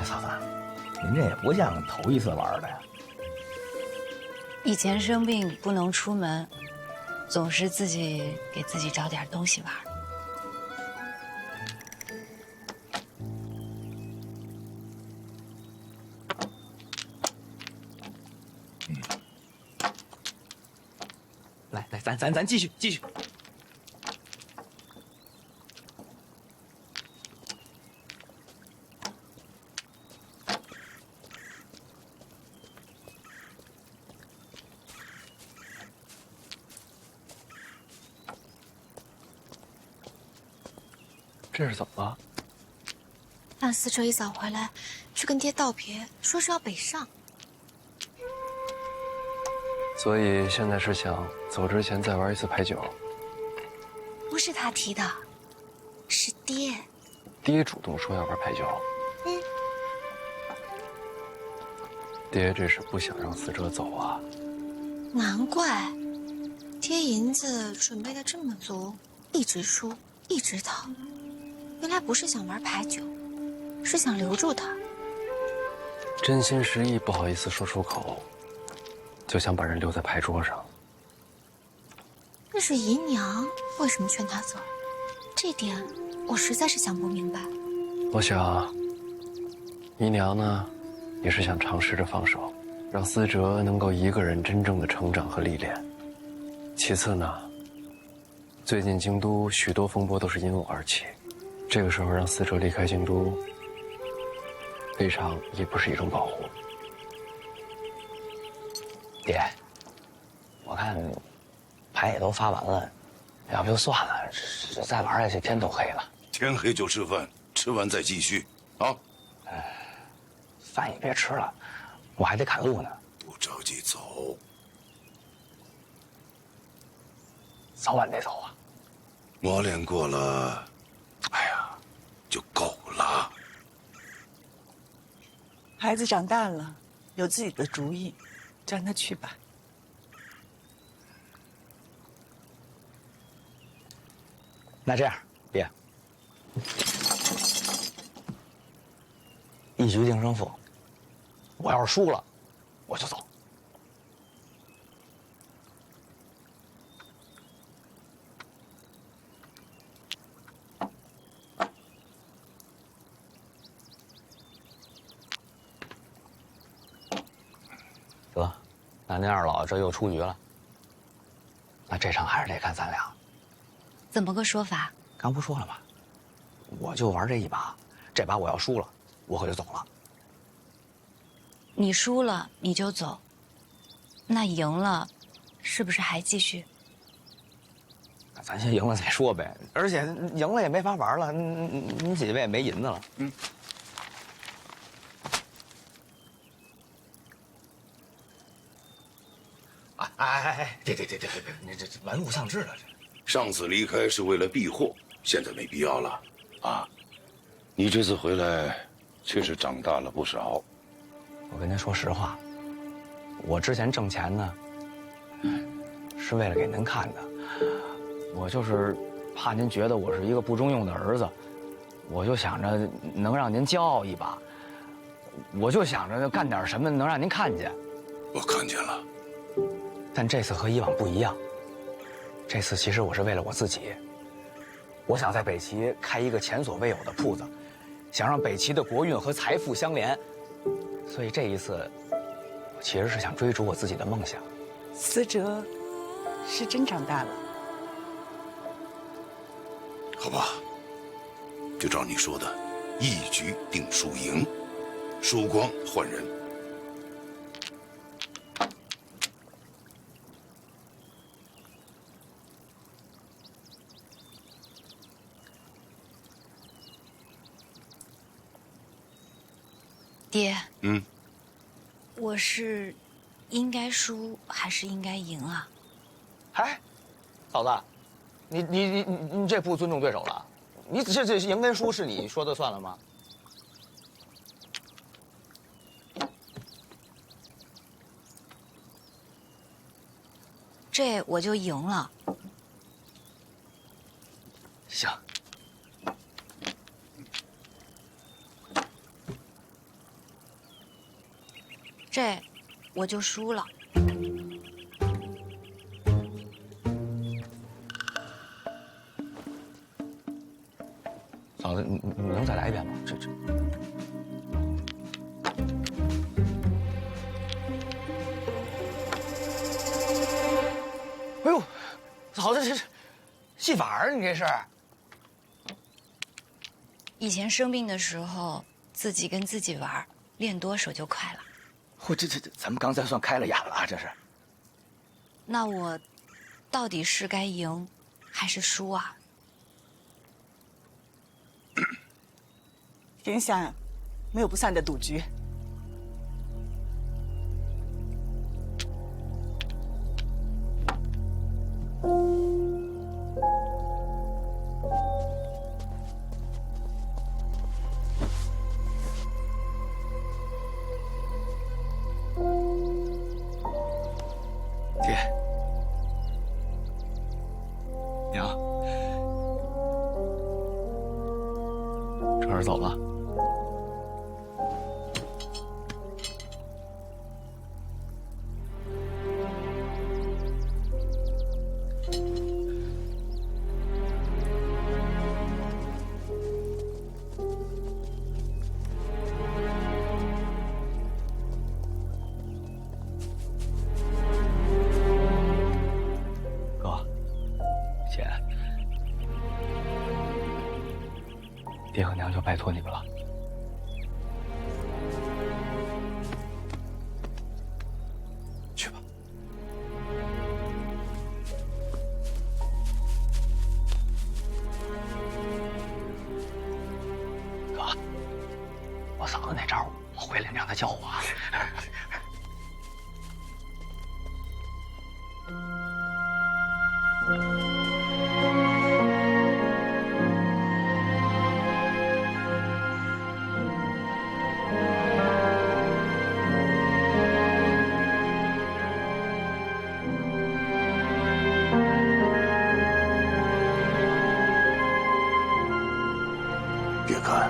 嫂子，您这也不像头一次玩的呀。以前生病不能出门，总是自己给自己找点东西玩。来，咱继续。这是怎么了？范思哲一早回来，去跟爹道别，说是要北上。所以现在是想走之前再玩一次牌九。不是他提的，是爹。爹主动说要玩牌九。嗯。爹这是不想让思哲走啊。难怪，爹银子准备的这么足，一直输，一直逃。原来不是想玩牌九，是想留住他。真心实意不好意思说出口，就想把人留在牌桌上。那是姨娘为什么劝他走？这点我实在是想不明白。我想，姨娘呢，也是想尝试着放手，让思哲能够一个人真正的成长和历练。其次呢，最近京都许多风波都是因我而起，这个时候让思哲离开京都，未尝也不是一种保护。爹，我看牌也都发完了，要不就算了，这再玩下去天都黑了。天黑就吃饭，吃完再继续啊。饭也别吃了，我还得赶路呢。不着急走，早晚得走啊。磨练过了，哎呀，就够了。孩子长大了，有自己的主意，让他去吧。那这样，爹，一局定胜负。我要是输了，我就走。得，那您二老这又出局了。那这场还是得看咱俩。怎么个说法？刚不说了吗？我就玩这一把，这把我要输了，我可就走了。你输了你就走，那赢了，是不是还继续？那咱先赢了再说呗。而且赢了也没法玩了，你几位也没银子了。别，你这玩物丧志了这。上次离开是为了避祸，现在没必要了，啊！你这次回来确实长大了不少。我跟您说实话，我之前挣钱呢，是为了给您看的。我就是怕您觉得我是一个不中用的儿子，我就想着能让您骄傲一把，我就想着干点什么能让您看见。我看见了。但这次和以往不一样，这次其实我是为了我自己。我想在北齐开一个前所未有的铺子，想让北齐的国运和财富相连。所以这一次，我其实是想追逐我自己的梦想。思哲是真长大了。好吧，就照你说的，一局定输赢，输光换人。爹，嗯，我是应该输还是应该赢啊？哎，嫂子，你这不尊重对手了？你这赢跟输是你说的算了吗？这我就赢了。行。这我就输了。嫂子，你能再来一遍吗？这。哎呦，嫂子，这是戏法儿，你这是？以前生病的时候，自己跟自己玩，练多手就快了。这，咱们刚才算开了眼了啊，这是。那我到底是该赢还是输啊？天下没有不散的赌局。爹，娘，春儿走了。爹和娘就拜托你们了。去吧。哥，我嫂子那招，我会了，你让她教我啊。别干！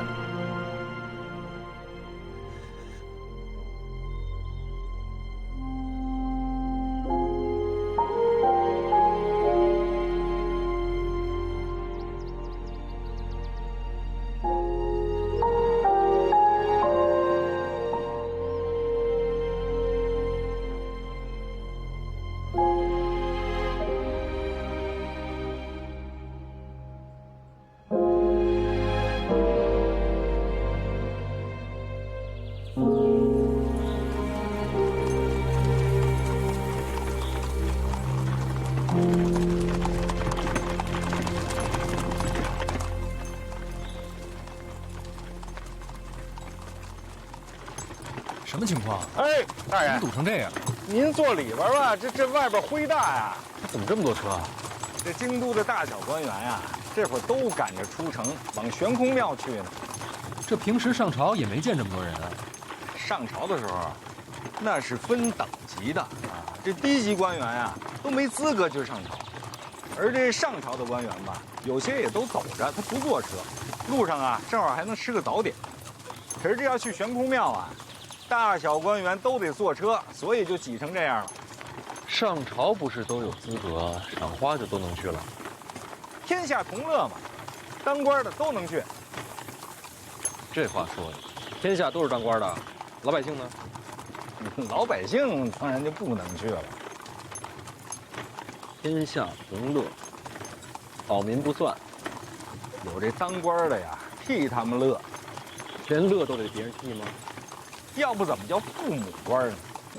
什么情况？哎，大爷，怎么堵成这样？您坐里边吧，这外边灰大呀。怎么这么多车啊？这京都的大小官员呀，这会儿都赶着出城往悬空庙去呢。这平时上朝也没见这么多人啊。上朝的时候，那是分等级的啊。这低级官员呀，都没资格去上朝。而这上朝的官员吧，有些也都走着，他不坐车，路上啊，正好还能吃个早点。可是这要去悬空庙啊，大小官员都得坐车，所以就挤成这样了。上朝不是都有资格，赏花就都能去了？天下同乐嘛，当官的都能去。这话说的，天下都是当官的，老百姓呢？老百姓当然就不能去了。天下同乐，草民不算。有这当官的呀，替他们乐，连乐都得别人替吗？要不怎么叫父母官呢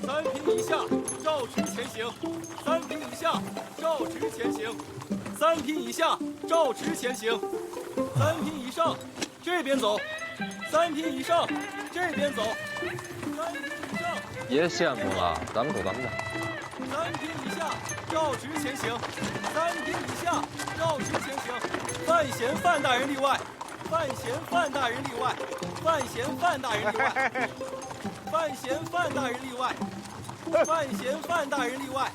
？3品以下照直前行，3品以下照直前行，3品以下照直前行，3品以上这边走，3品以上这边走，3品以上。别羡慕了，咱们走咱们的。3品以下照直前行，3品以下照直前行，范闲范大人例外，范闲范大人例外，范闲范大人例外。范闲范大人例外，范闲范大人例外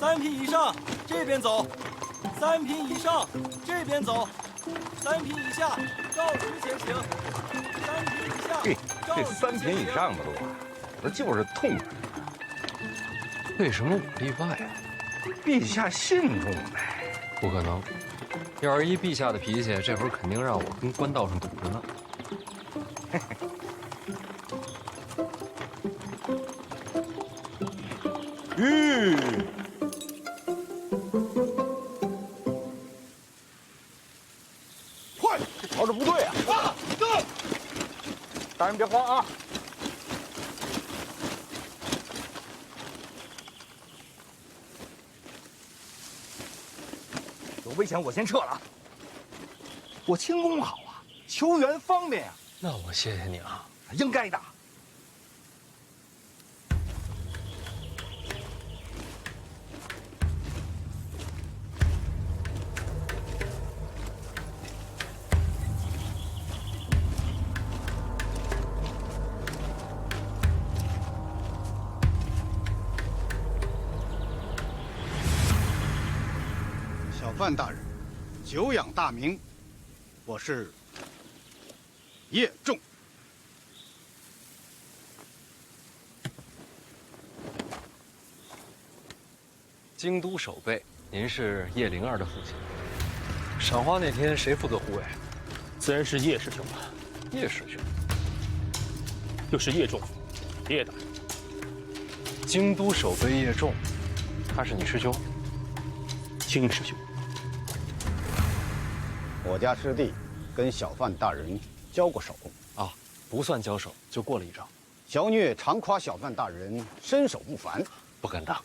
，3品以上这边走，3品以上这边走，3品以下照直前行，3品以下。这3品以上的路啊，的就是痛快。为什么我例外啊？陛下信中呗。不可能，要是依陛下的脾气，这会儿肯定让我跟官道上堵着呢。快，朝着部队啊！大人别慌啊！有危险，我先撤了啊。我轻功好啊，求援方便呀。那我谢谢你啊。应该的。小范大人，久仰大名，我是叶仲。京都守备，您是叶灵儿的父亲。赏花那天谁负责护卫？自然是叶师兄了。叶师兄，就是叶仲，叶大人。京都守备叶仲，他是你师兄？亲师兄。我家师弟跟小范大人交过手啊，不算交手，就过了一招。小虐常夸小范大人身手不凡，不敢当。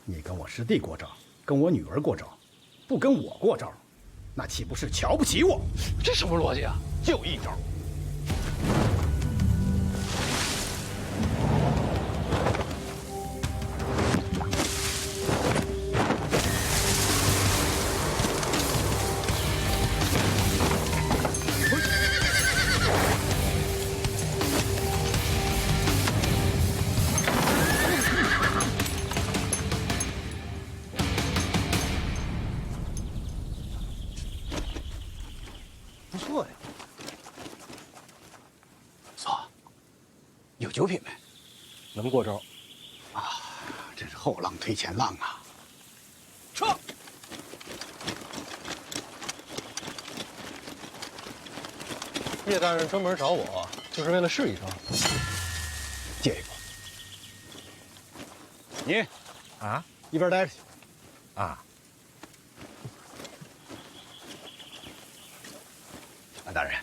你跟我师弟过招，跟我女儿过招，不跟我过招，那岂不是瞧不起我？这什么逻辑啊？就一招。不错呀，错，有酒品没？能过招。啊，真是后浪推前浪啊！撤！叶大人专门找我，就是为了试一招。借一步。你，啊，一边待着去。啊，范大人，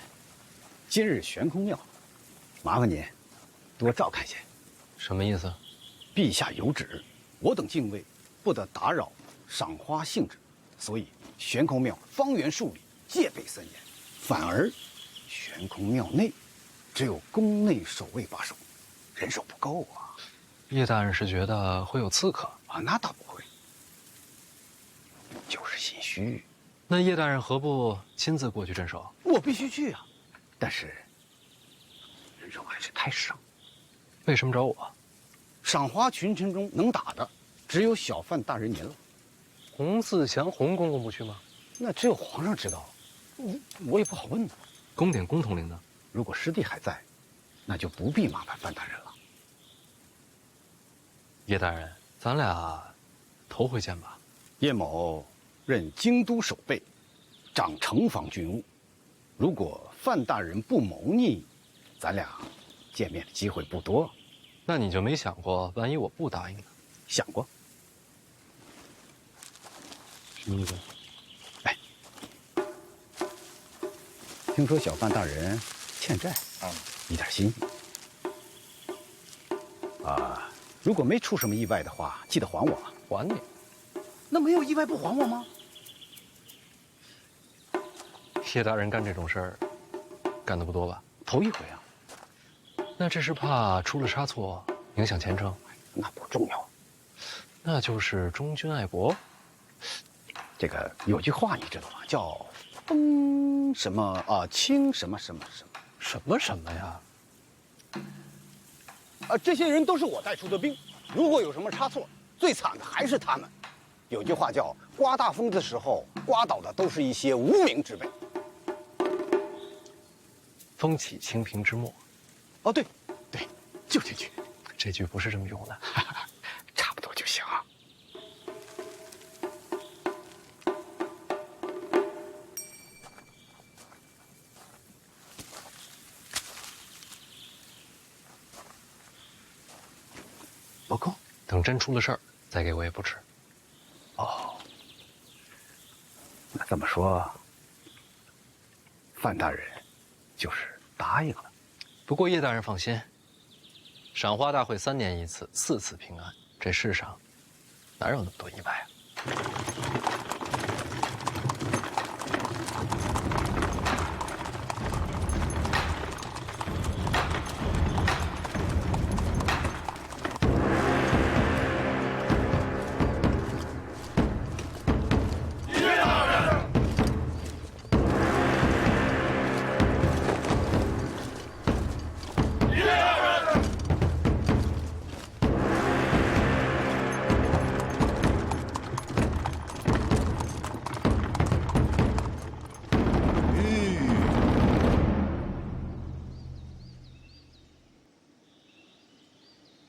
今日悬空庙，麻烦您多照看些。什么意思？陛下有旨，我等禁卫不得打扰赏花兴致，所以悬空庙方圆数里戒备森严，反而悬空庙内只有宫内守卫把守，人手不够啊。叶大人是觉得会有刺客啊？那倒不会，就是心虚。那叶大人何不亲自过去镇守？我必须去啊，但是人手还是太少。为什么找我？赏花群臣中能打的，只有小范大人您了。洪自强洪公公不去吗？那只有皇上知道，我也不好问呢。宫典宫统领呢？如果师弟还在，那就不必麻烦范大人了。叶大人，咱俩头回见吧。叶某任京都守备，掌城防军务。如果范大人不谋逆，咱俩见面的机会不多。那你就没想过，万一我不答应呢？想过。什么意思？哎，听说小范大人欠债，一点心意。啊，如果没出什么意外的话，记得还我。还你？那没有意外不还我吗？叶大人干这种事儿，干得不多吧？头一回啊。那这是怕出了差错，影响前程？那不重要。那就是忠君爱国。这个有句话你知道吗？叫“风什么啊，清什么什么什么什么什么呀？”这些人都是我带出的兵，如果有什么差错，最惨的还是他们。有句话叫“刮大风的时候，刮倒的都是一些无名之辈”。风起清平之末。哦，对，对，就这句。这句不是这么用的，差不多就行。不够，等真出了事儿再给我也不迟。哦，那这么说，范大人就是答应了。不过叶大人放心，赏花大会3年1次，4次平安，这世上哪有那么多意外啊？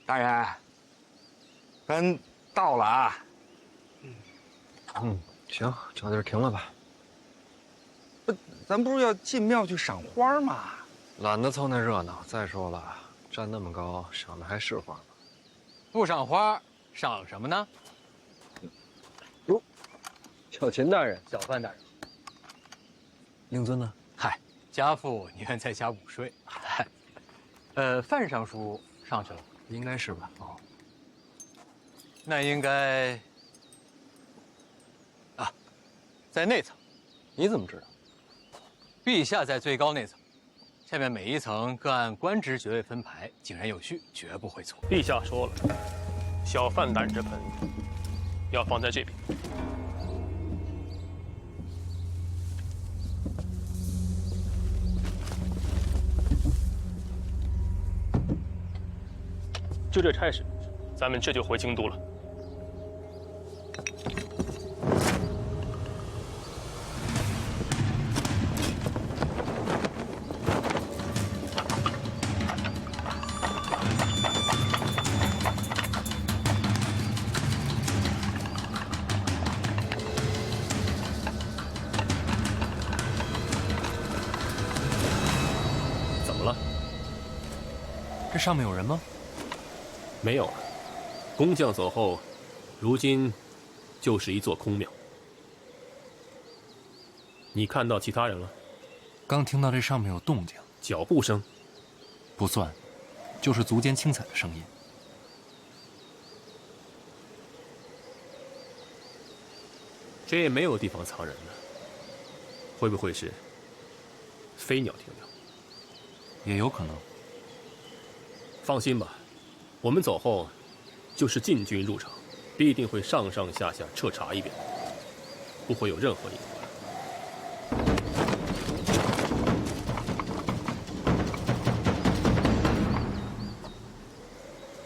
大人，咱到了啊。行，找地儿停了吧。咱不是要进庙去赏花吗？懒得凑那热闹。再说了，站那么高，赏的还是花吗？不赏花，赏什么呢？哟，小秦大人，小范大人，令尊呢？嗨，家父宁愿在家午睡。嗨，范尚书上去了。应该是吧？哦，那应该啊，在内层。你怎么知道？陛下在最高内层，下面每一层各按官职爵位分排，井然有序，绝不会错。陛下说了，小范大人这盆要放在这边。就这差事，咱们这就回京都了。怎么了？这上面有人吗？没有了，工匠走后，如今就是一座空庙。你看到其他人了？刚听到这上面有动静，脚步声？不算，就是足尖轻踩的声音。这也没有地方藏人呢，会不会是飞鸟停留？也有可能。放心吧。我们走后，就是禁军入场，必定会上上下下彻查一遍，不会有任何隐患。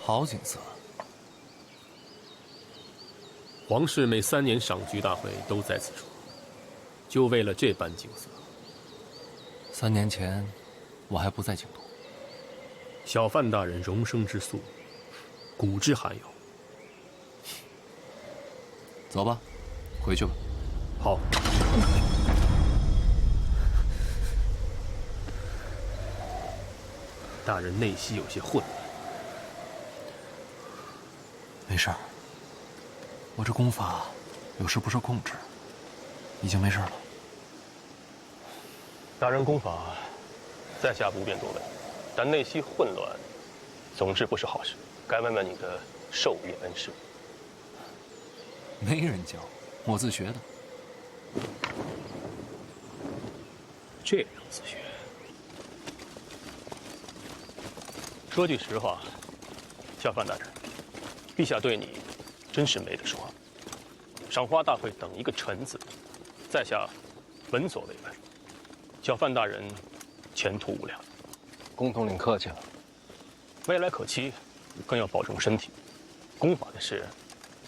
好景色。皇室每3年赏菊大会都在此处，就为了这般景色。 3年前，我还不在京都。小范大人容生之素，古之罕有。走吧，回去吧。好。大人内息有些混乱。没事儿，我这功法有时不受控制，已经没事了。 大人功法在下不便多问，但内息混乱，总之不是好事。该问问你的授业恩师。没人教，我自学的。这样自学。说句实话，小范大人，陛下对你真是没得说。赏花大会等一个“臣”字，在下闻所未闻。 小范大人，前途无量。公统领客气了，未来可期，更要保重身体。功法的事，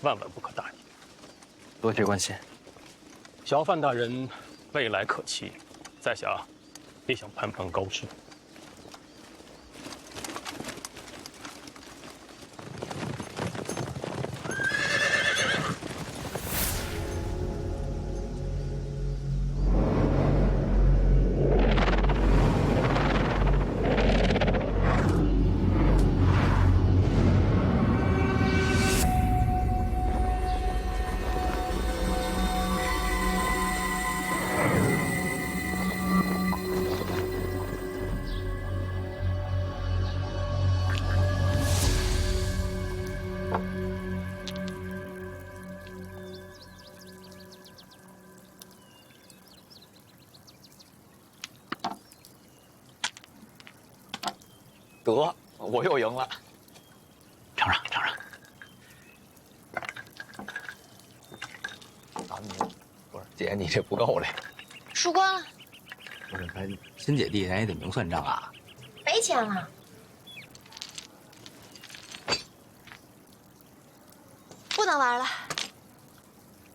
万万不可大意。多谢关心。小范大人，未来可期，在下也想攀攀高枝。得，我又赢了。尝尝，尝尝。咱们不是姐，你这不够嘞。输光了，不是，咱亲姐弟人也得明算账啊。没钱了。不能玩了，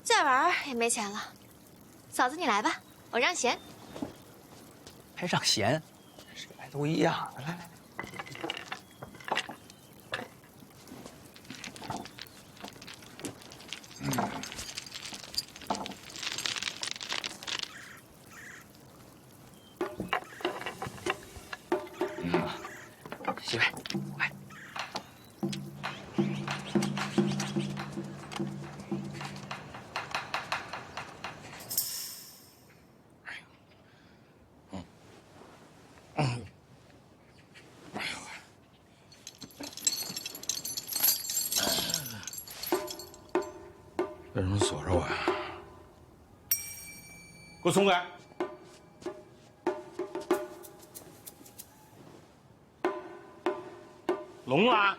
再玩也没钱了。嫂子，你来吧，我让贤。还让贤，谁来都一样。来来来。媳妇，来。为什么锁着我呀？给我松开！聋了？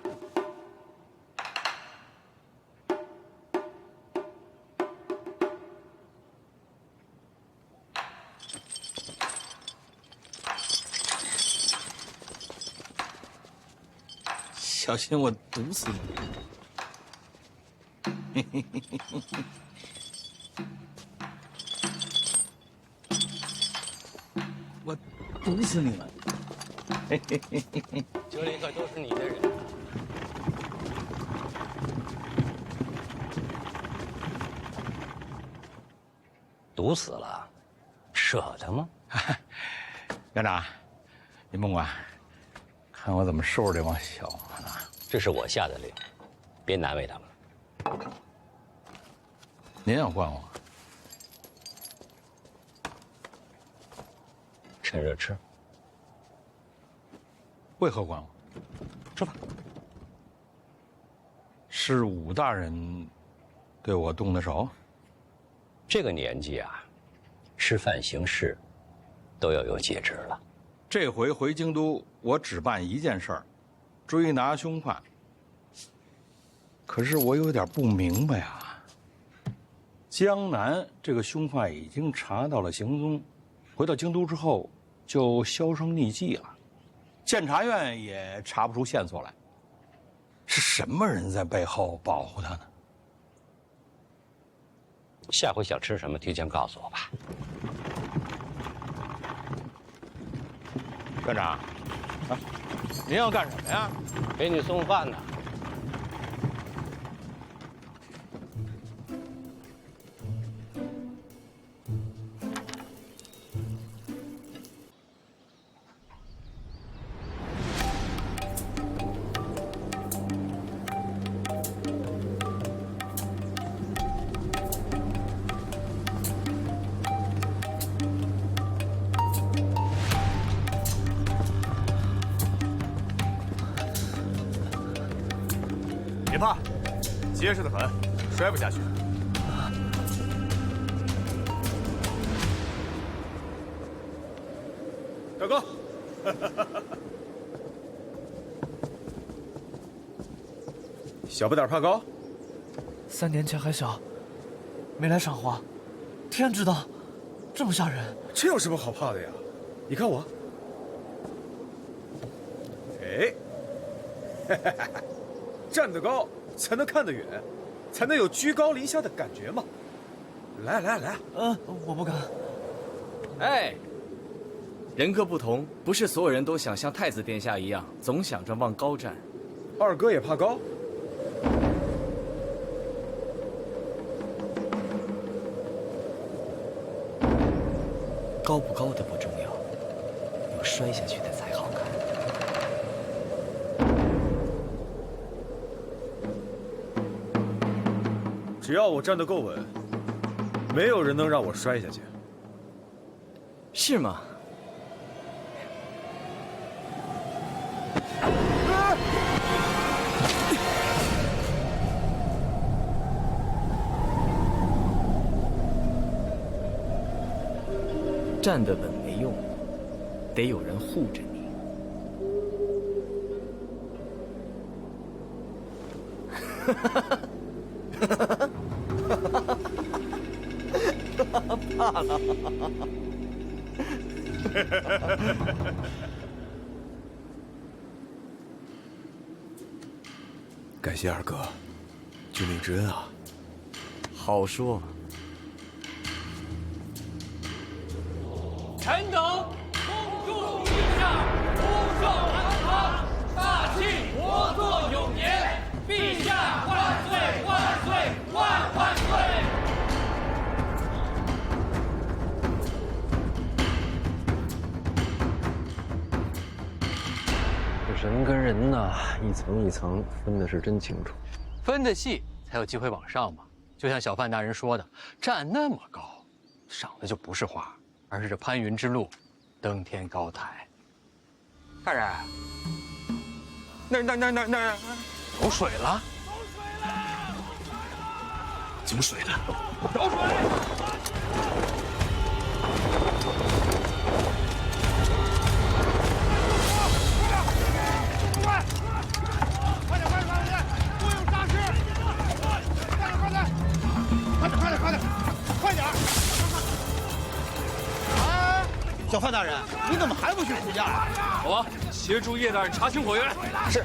小心我毒死你！我毒死你们！这里可都是你的人。毒死了，舍得吗？院长，您甭管，看我怎么收拾这帮小子。这是我下的令，别难为他们了。您要惯我，趁热吃。为何惯我？吃吧。是武大人对我动的手？这个年纪啊，吃饭行事都要有节制了。这回回京都，我只办一件事儿，追拿凶犯。可是我有点不明白啊。江南这个凶犯已经查到了行踪，回到京都之后就销声匿迹了，监察院也查不出线索来。是什么人在背后保护他呢？下回想吃什么，提前告诉我吧。院长，啊，您要干什么呀？给你送饭呢。别怕，结实的很，摔不下去。大哥，小不点怕高？3年前还小，没来赏花，天知道，这么吓人。这有什么好怕的呀？你看我，哎，站得高才能看得远，才能有居高临下的感觉嘛。来来来，我不敢。哎，人各不同，不是所有人都想像太子殿下一样，总想着往高站。二哥也怕高？高不高的不重要，有摔下去的才好看。只要我站得够稳，没有人能让我摔下去。是吗？站得稳没用，得有人护着你。怕了。感谢二哥，救命之恩啊！好说。臣等恭祝陛下福寿安康，大庆国祚永年，陛下万岁万岁万万岁！这人跟人呐，一层一层分的是真清楚，分的细才有机会往上嘛。就像小范大人说的，站那么高，赏的就不是花，而是这攀云之路，登天高台。大人，那有水了，有水了，有水！小范大人，你怎么还不去副驾呀？好吧，协助叶大人查清火源。是。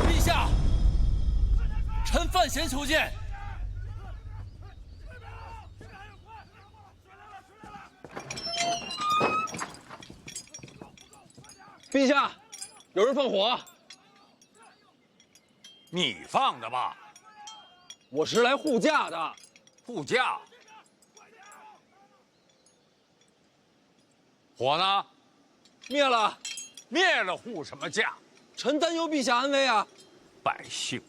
陛下，臣范闲求见。陛下，有人放火。你放的吧？我是来护驾的。护驾？火呢？灭了。灭了护什么驾？臣担忧陛下安危啊。百姓，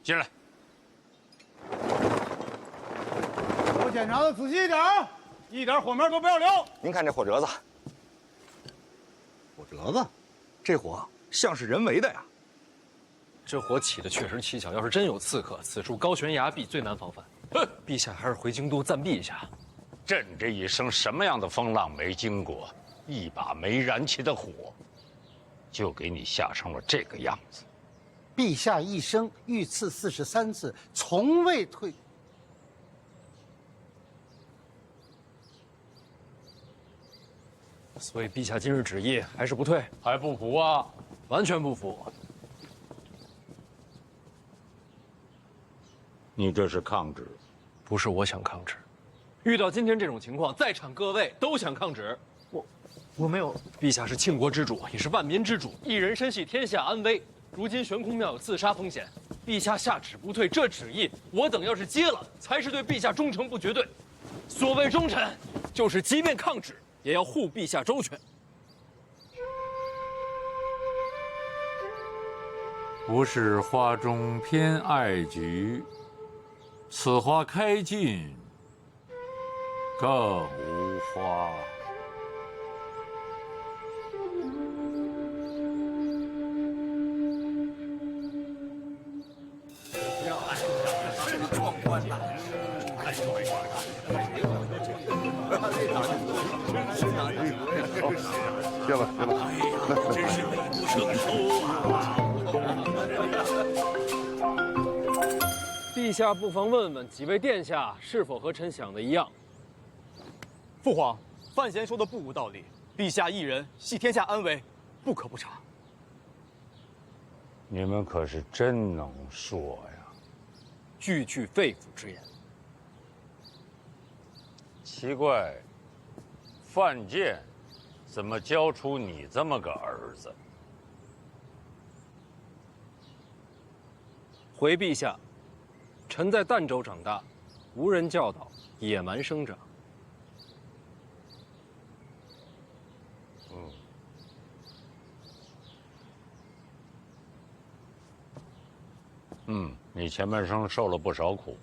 进来。我检查的仔细一点，一点火苗都不要留。您看这火折子，火折子，这火像是人为的呀。这火起的确实蹊跷，要是真有刺客，此处高悬崖壁，最难防范。哼，陛下还是回京都暂避一下。朕这一生什么样的风浪没经过，一把没燃起的火，就给你吓成了这个样子。陛下一生遇刺43次，从未退。所以陛下今日旨意还是不退，还不服啊？完全不服。你这是抗旨？不是我想抗旨，遇到今天这种情况，在场各位都想抗旨。我没有。陛下是庆国之主，也是万民之主，一人身系天下安危。如今悬空庙有自杀风险，陛下下旨不退，这旨意我等要是接了，才是对陛下忠诚不绝对。所谓忠臣，就是即便抗旨，也要护陛下周全。不是花中偏爱菊，此花开尽更无花。壮观呐！谢了，谢了，真是美不胜收啊！陛下不妨问问几位殿下是否和臣想的一样。父皇，范闲说的不无道理。陛下一人系天下安危，不可不察。你们可是真能说呀！句句肺腑之言。奇怪，范建怎么教出你这么个儿子？回陛下，臣在儋州长大，无人教导，野蛮生长。你前半生受了不少苦，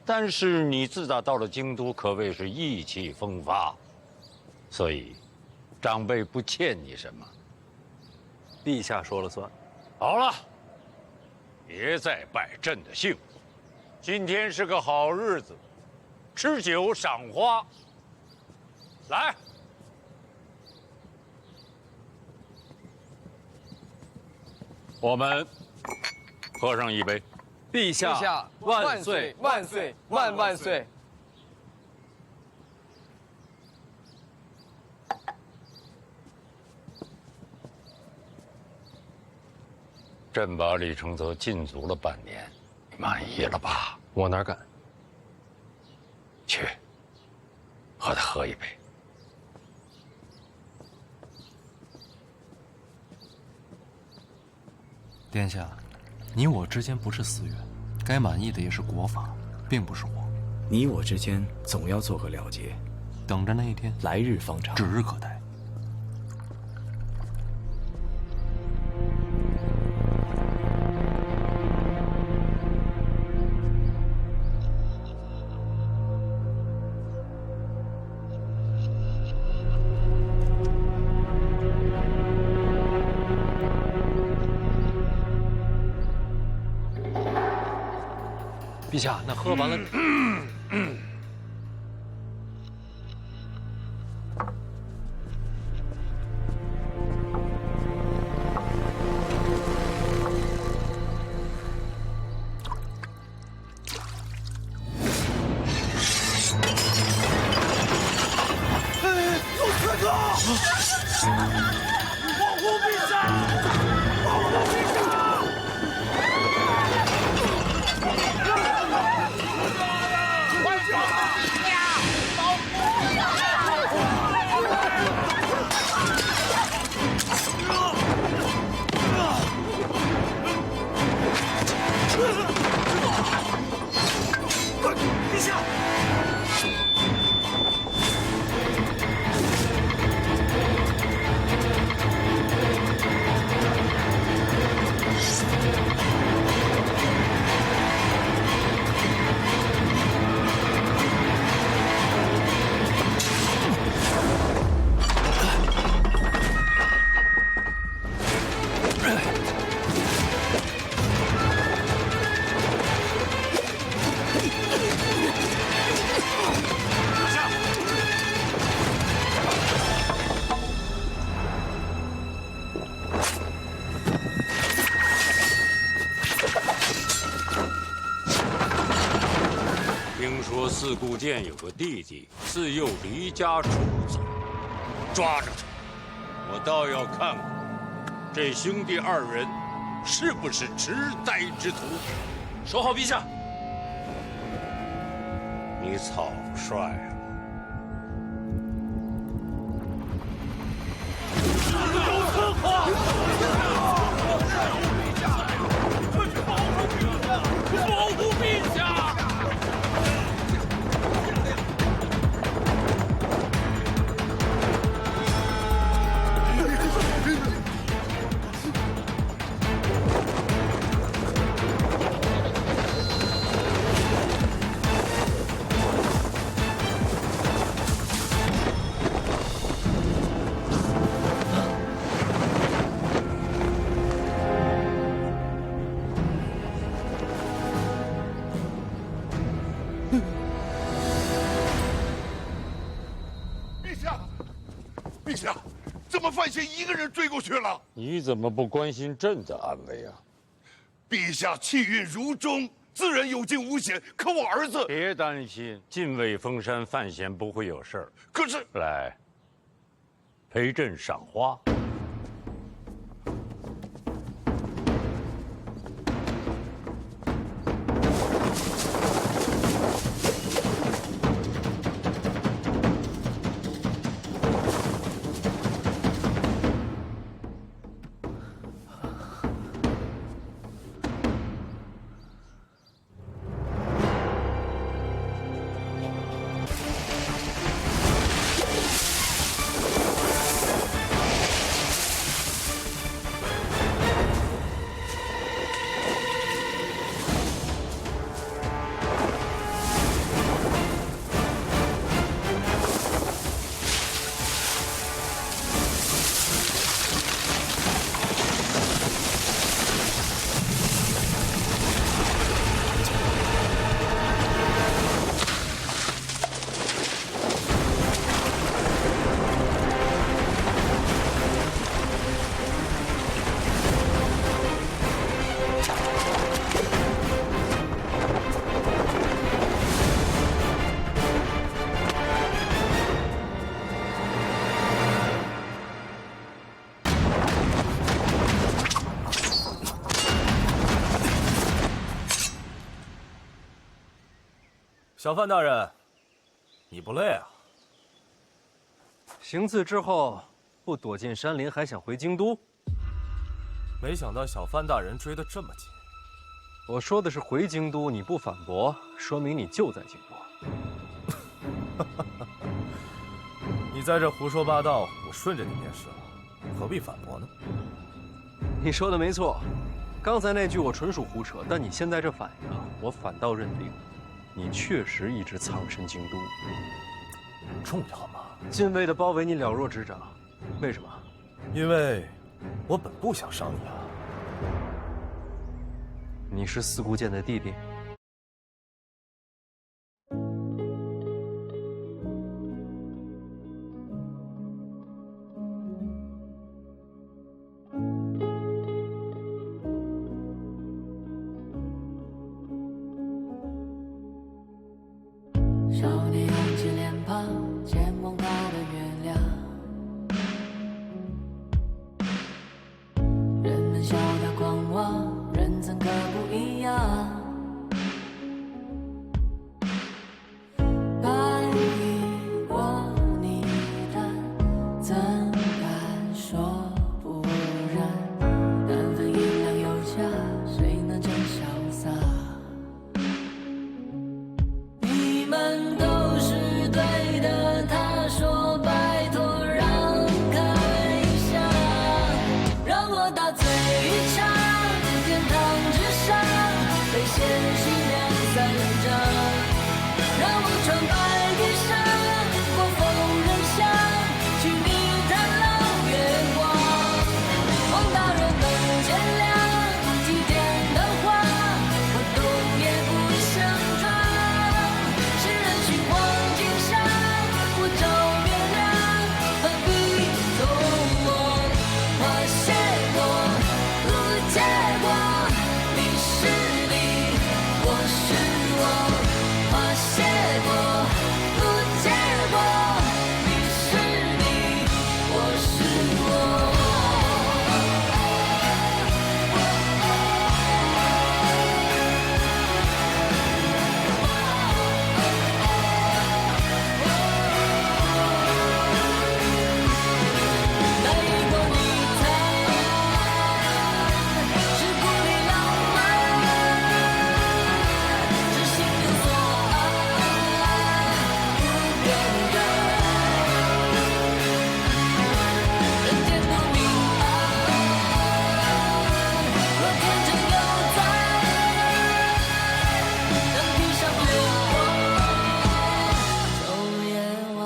但是你自打到了京都，可谓是意气风发，所以长辈不欠你什么。陛下说了算。好了，别再败朕的兴。今天是个好日子，吃酒赏花。来，我们喝上一杯。陛下万岁万岁万万岁！朕把李承则禁足了半年，你满意了吧？我哪敢？去，和他喝一杯。殿下，你我之间不是私怨，该满意的也是国法，并不是我。你我之间总要做个了结，等着那一天，来日方长，指日可待。陛下，那喝完了。有刺客！保护陛下！保护陛下！陛下！听说四顾剑有个弟弟自幼离家出走，抓着他，我倒要看看这兄弟二人是不是痴呆之徒。守好陛下。你草率了。有刺客！保护陛下！陛下，怎么范闲一个人追过去了？你怎么不关心朕的安危啊？陛下气运如钟，自然有惊无险。可我儿子……别担心，进位封山，范闲不会有事儿。可是，来，陪朕赏花。小范大人，你不累啊？行刺之后，不躲进山林，还想回京都？没想到小范大人追得这么紧。我说的是回京都，你不反驳，说明你就在京都。你在这胡说八道，我顺着你便是了，何必反驳呢？你说的没错，刚才那句我纯属胡扯，但你现在这反应啊，我反倒认定，你确实一直藏身京都。重要吗？近卫的包围你了若指掌，为什么？因为我本不想伤你啊。你是四姑剑的弟弟。少年扬起脸庞，前往他的月亮。人们笑他狂妄，人怎可不一样？白衣过你淡，怎敢说不然？但凡阴凉有家，谁能真潇洒？你们都是对的，他说拜托让开一下，让我大醉一场，天堂之上被现实两三张，让我穿白衣裳，过风人巷，去你探老月光，望大人们见谅，祭奠的话，我动也不想装。是人群黄金上，我照月亮，何必做梦？花谢过，路结果，你是你，我是我。花谢过，路结果，你是你，我是我。那一光一灿，是故里浪漫，是心有所爱，不变的。人间不明暗，若天真有在，能披上月光，走夜晚。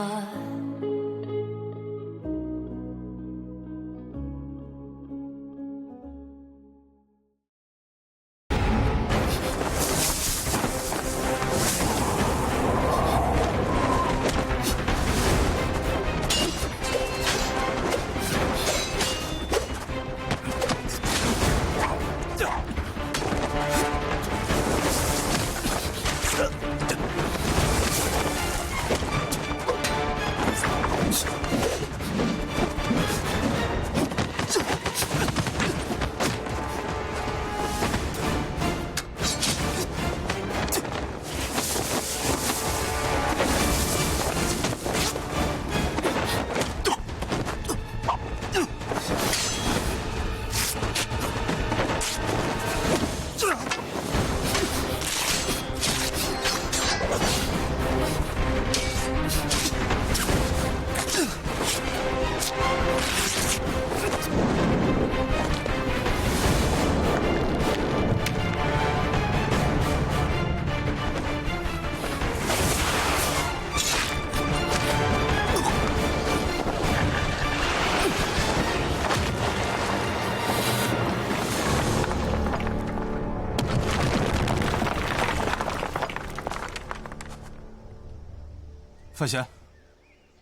范闲，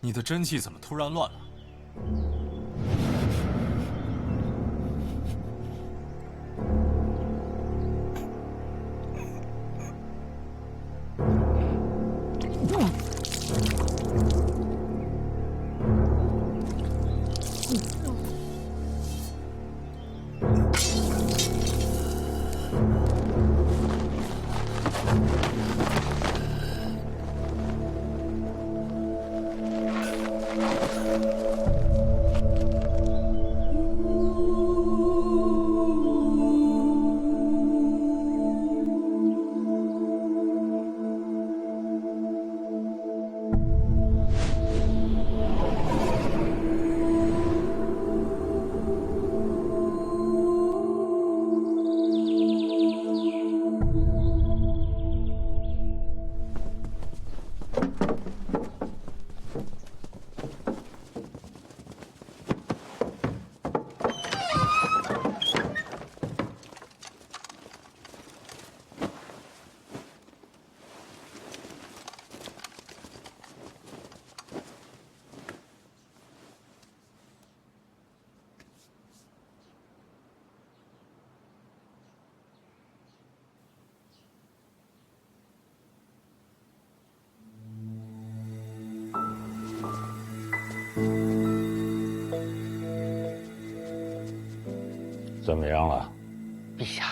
你的真气怎么突然乱了？怎么样了？陛下，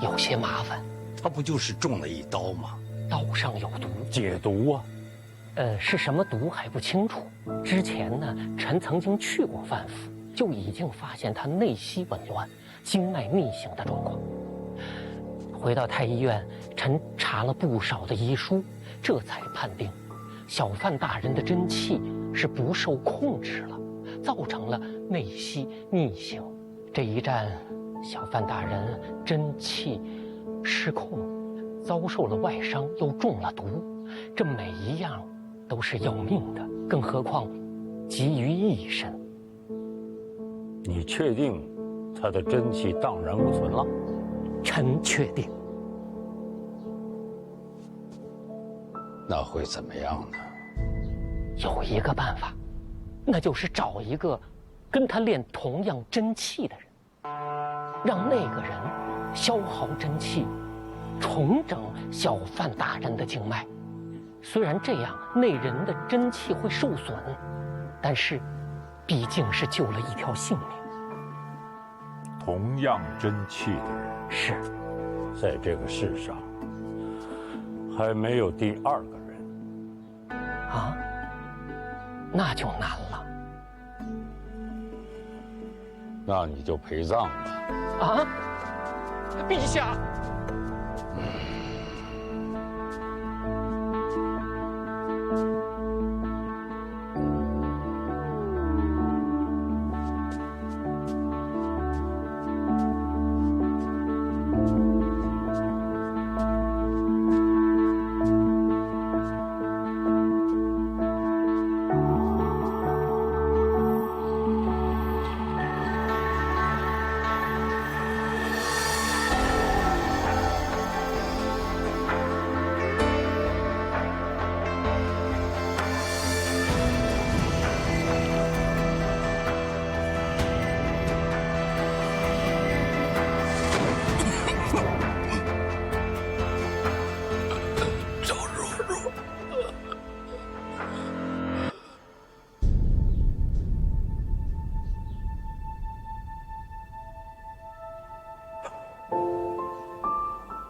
有些麻烦。他不就是中了一刀吗？刀上有毒，解毒啊？是什么毒还不清楚。之前呢，臣曾经去过范府，就已经发现他内息紊乱、经脉逆行的状况。回到太医院，臣查了不少的医书，这才判定，小范大人的真气是不受控制了，造成了内息逆行。这一战，小范大人真气失控，遭受了外伤，又中了毒，这每一样都是要命的，更何况急于一身。你确定他的真气荡然无存了？臣确定。那会怎么样呢？有一个办法，那就是找一个跟他练同样真气的人，让那个人消耗真气，重整小范大人的经脉。虽然这样那人的真气会受损，但是毕竟是救了一条性命。同样真气的人是，在这个世上还没有第二个人啊，那就难了。那你就陪葬吧。啊，陛下。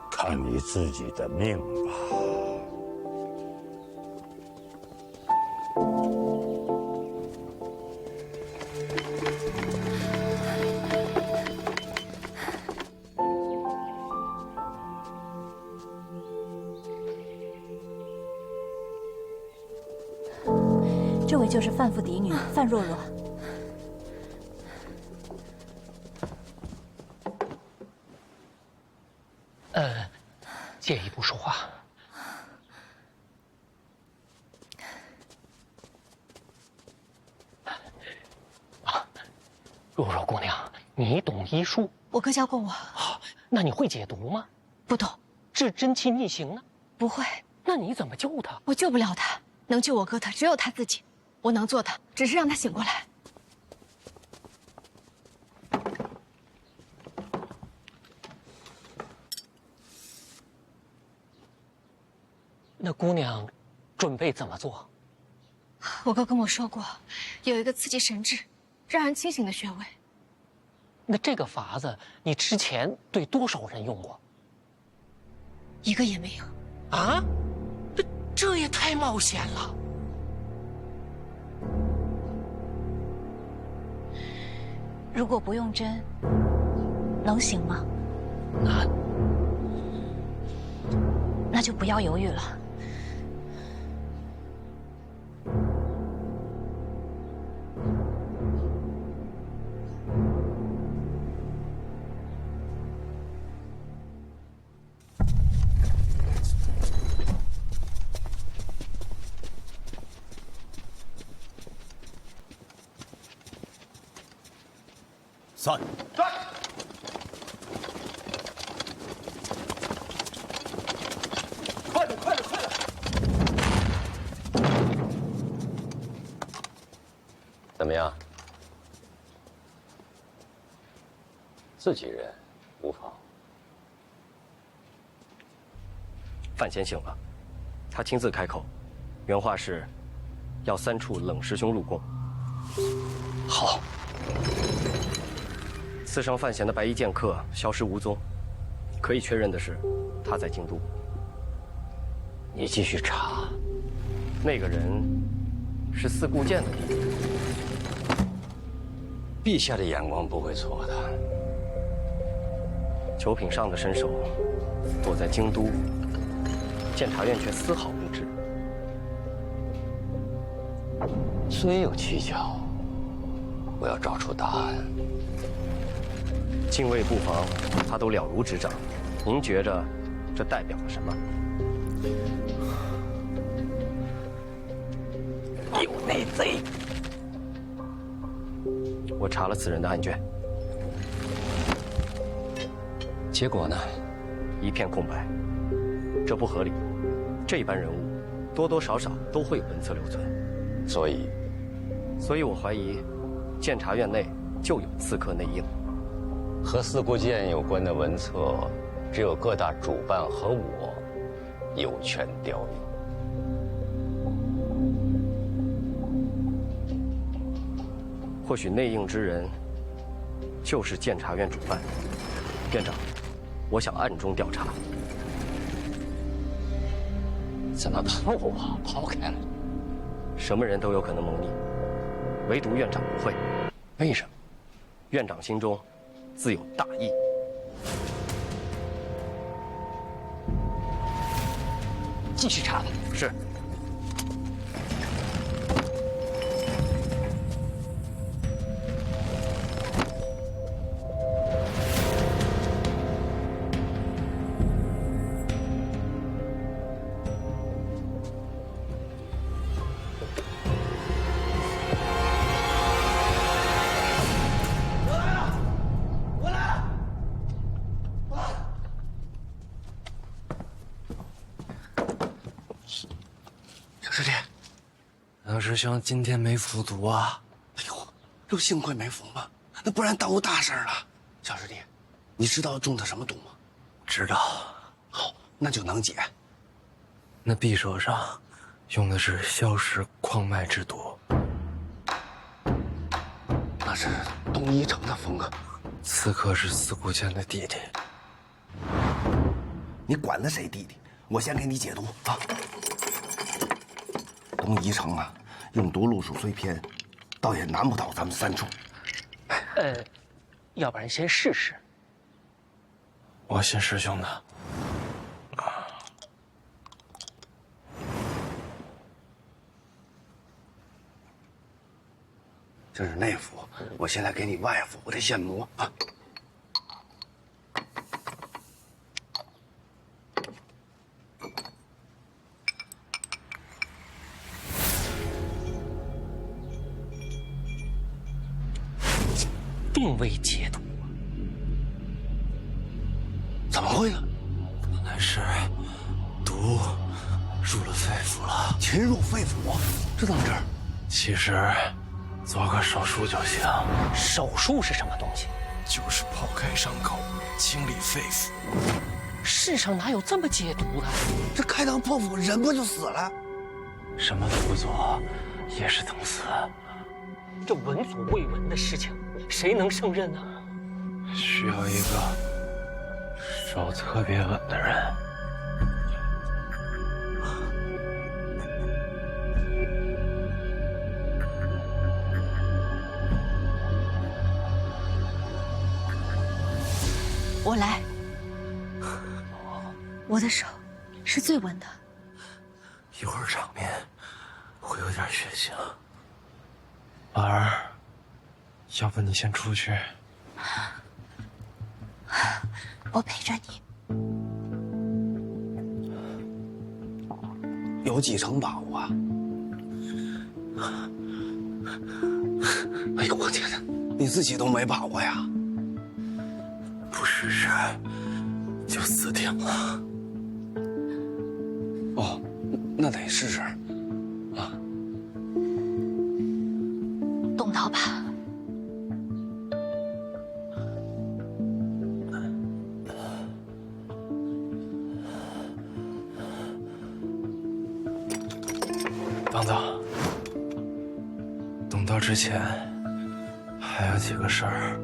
看你自己的命吧。这位就是范府嫡女范若若。借一步说话。若若姑娘，你懂医术？我哥教过我。那你会解毒吗？不懂。治真气逆行呢？不会。那你怎么救他？我救不了他，能救我哥的只有他自己。我能做的只是让他醒过来。那姑娘准备怎么做？我哥跟我说过，有一个刺激神志、让人清醒的穴位。那这个法子你之前对多少人用过？一个也没有。啊？这也太冒险了。如果不用针，能行吗？那就不要犹豫了。散！快点，快点，快点！怎么样？自己人无妨。范先醒了，他亲自开口，原话是，要3处冷师兄入宫。好。刺伤范闲的白衣剑客消失无踪，可以确认的是，他在京都。你继续查。那个人是四顾剑的弟弟。陛下的眼光不会错的。九品上的身手，躲在京都，监察院却丝毫不知。虽有蹊跷，我要找出答案。禁卫不妨，他都了如指掌。您觉着这代表了什么？有内贼。我查了此人的案卷，结果呢，一片空白。这不合理。这般人物，多多少少都会有文册留存，所以我怀疑，监察院内就有刺客内应。和四顾剑有关的文册，只有各大主办和我有权调用。或许内应之人就是监察院主办。院长，我想暗中调查。怎么把我抛开了？什么人都有可能蒙蔽，唯独院长不会。为什么？院长心中自有大义。继续查吧。是。杨师兄今天没服毒啊？哎呦，这幸亏没服嘛，那不然耽误大事了。小师弟，你知道中的什么毒吗？知道。好，那就能解。那匕首上用的是硝石矿脉之毒，那是东一城的风格。刺客是四顾剑的弟弟。你管他谁弟弟？我先给你解毒啊。东一城啊，用毒路数虽偏，倒也难不倒咱们三处。要不然先试试。我信师兄的。这是内服，我现在给你外服，我得现磨啊。并未解毒，怎么会呢？原来是毒入了肺腑了。侵入肺腑，这怎么治？其实做个手术就行。手术是什么东西？就是剖开伤口，清理肺腑。世上哪有这么解毒的？这开膛破腹，人不就死了？什么都不做，也是等死。这闻所未闻的事情，谁能胜任呢？需要一个手特别稳的人。我来。我的手是最稳的。一会儿场面会有点血腥。婉儿，要不你先出去。我陪着你。有几成把握啊？哎呦我天哪，你自己都没把握呀？不试试就死定了。哦，那得试试。啊，动刀吧。等等，动刀之前还有几个事儿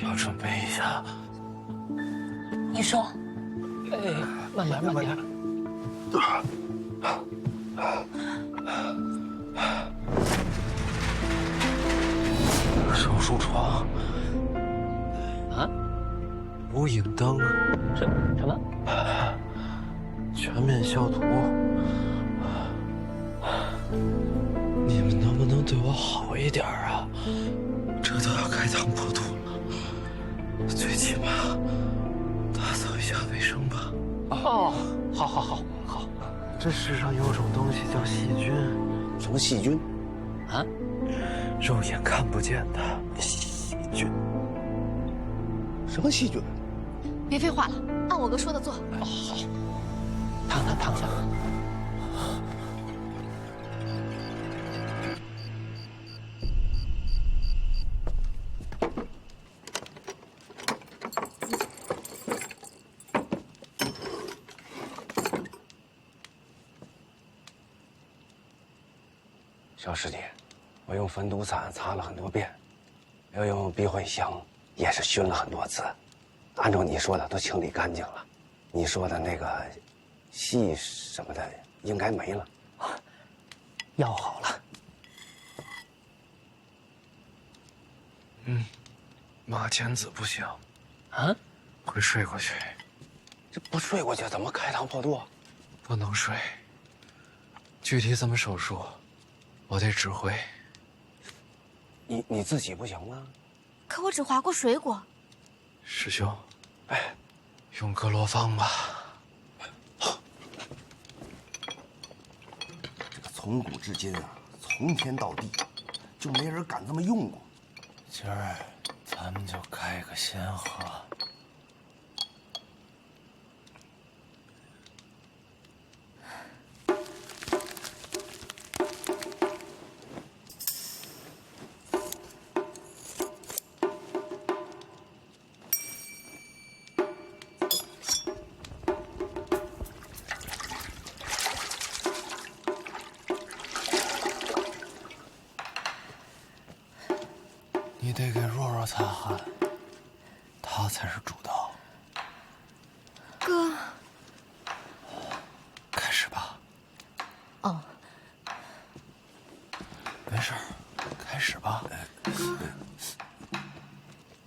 要准备一下。你说。哎，慢点，慢点。手术床。啊？无影灯。什么？全面消毒。你们能不能对我好一点啊？这都要开膛破肚了，最起码打扫一下卫生吧。哦，好。这世上有种东西叫细菌。什么细菌？啊？肉眼看不见的细菌。什么细菌？别废话了，按我哥说的做。好。躺下。小师弟，我用焚毒伞擦了很多遍，又用避秽香也是熏了很多次，按照你说的都清理干净了。你说的那个细什么的应该没了。药好了。马钱子不行。啊？会睡过去。这不睡过去怎么开膛破肚？不能睡。具体怎么手术？我得指挥。你自己不行吗？可我只划过水果。师兄，用格罗方吧。这个从古至今啊，从天到地，就没人敢这么用过。今儿咱们就开个先河。你得给若若擦汗，她才是主刀。哥，开始吧。哦，没事儿，开始吧。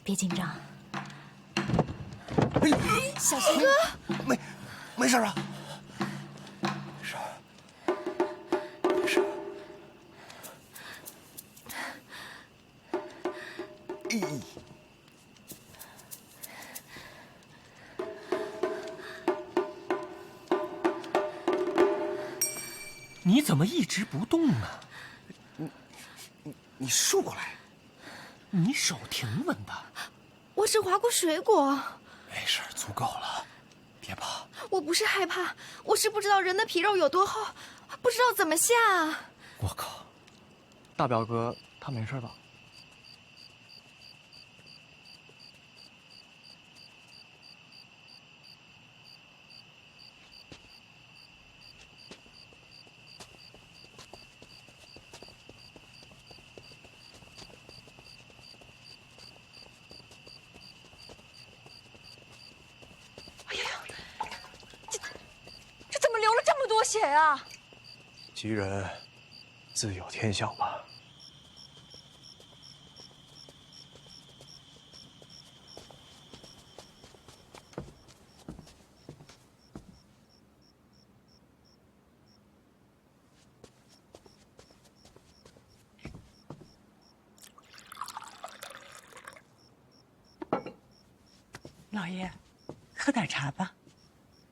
别紧张，小心哥。没事啊。你怎么一直不动呢？你竖过来。你手挺稳的。我只划过水果。没事，足够了，别怕。我不是害怕，我是不知道人的皮肉有多厚，不知道怎么下。我靠！大表哥他没事吧？这怎么流了这么多血啊？吉人自有天相吧。老爷，喝点茶吧。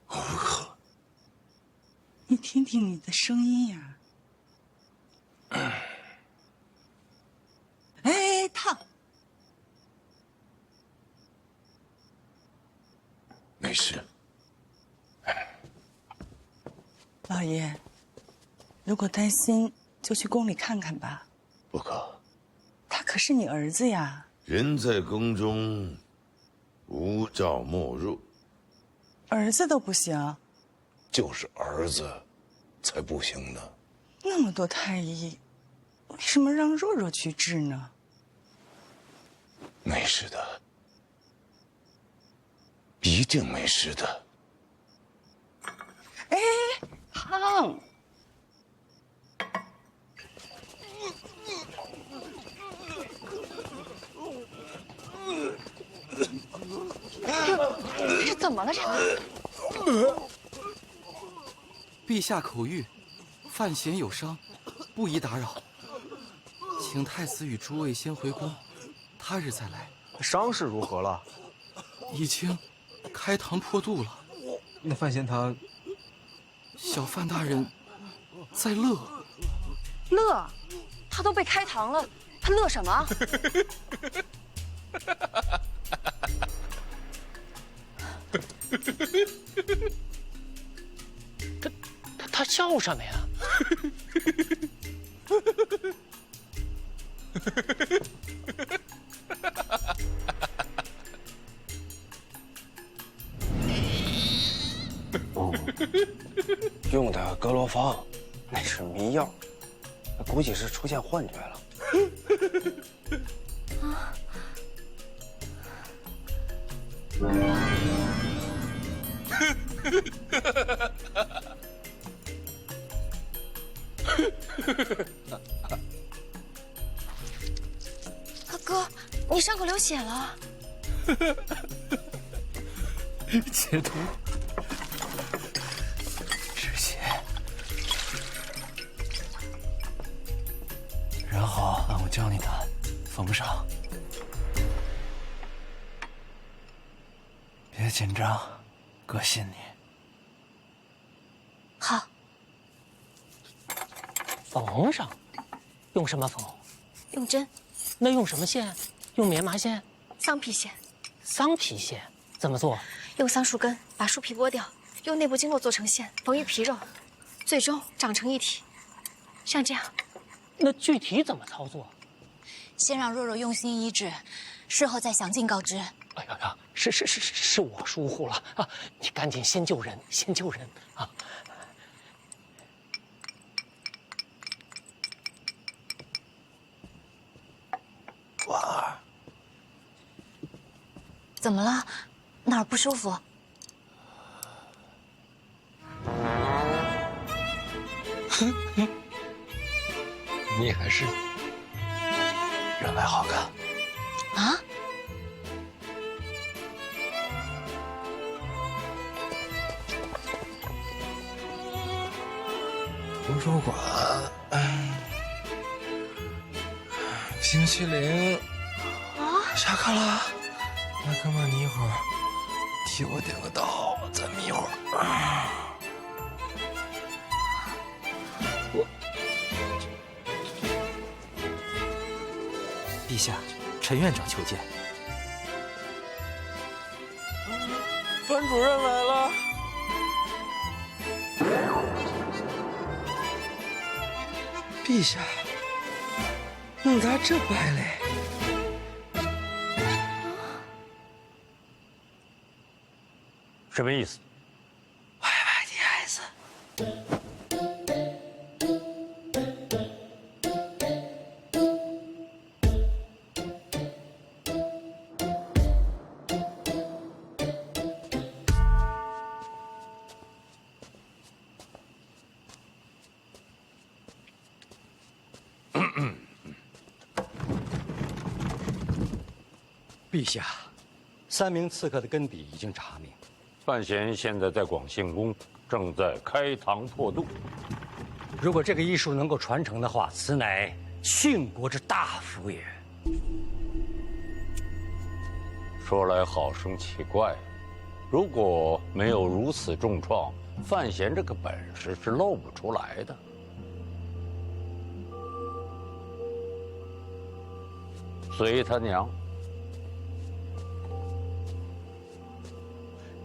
我不喝。你听听你的声音呀。哎，烫！没事。老爷，如果担心，就去宫里看看吧。不可。他可是你儿子呀。人在宫中，无照莫入。儿子都不行。就是儿子，才不行呢。那么多太医，为什么让若若去治呢？没事的，一定没事的。哎，胖。这怎么了，臣？陛下口谕，范闲有伤，不宜打扰，请太子与诸位先回宫，他日再来。伤势如何了？已经开膛破肚了。那范闲他，小范大人在乐。乐？他都被开膛了，他乐什么？他笑什么呀？用的格罗方，那是迷药，估计是出现幻觉了。哥，你伤口流血了。截图，止血，然后按我教你的缝上。别紧张，哥信你。好。缝上，用什么缝？用针。那用什么线？用棉麻线？桑皮线。桑皮线怎么做？用桑树根把树皮剥掉，用内部经络做成线，缝于皮肉，最终长成一体，像这样。那具体怎么操作？先让若若用心医治，事后再详尽告知。哎呀，是我疏忽了啊！你赶紧先救人，先救人啊！婉儿，怎么了？哪儿不舒服？你还是人外好看啊！图书馆，冰淇淋啊！下课了，那哥们儿，你一会儿替我点个到，咱们一会儿。陛下，陈院长求见。班主任来了。陛下，你咋这白嘞？什么意思？歪歪的孩子。陛下，3名刺客的根底已经查明。范闲现在在广信宫，正在开膛破肚。如果这个医术能够传承的话，此乃殉国之大福也。说来好生奇怪，如果没有如此重创，范闲这个本事是露不出来的。随他娘。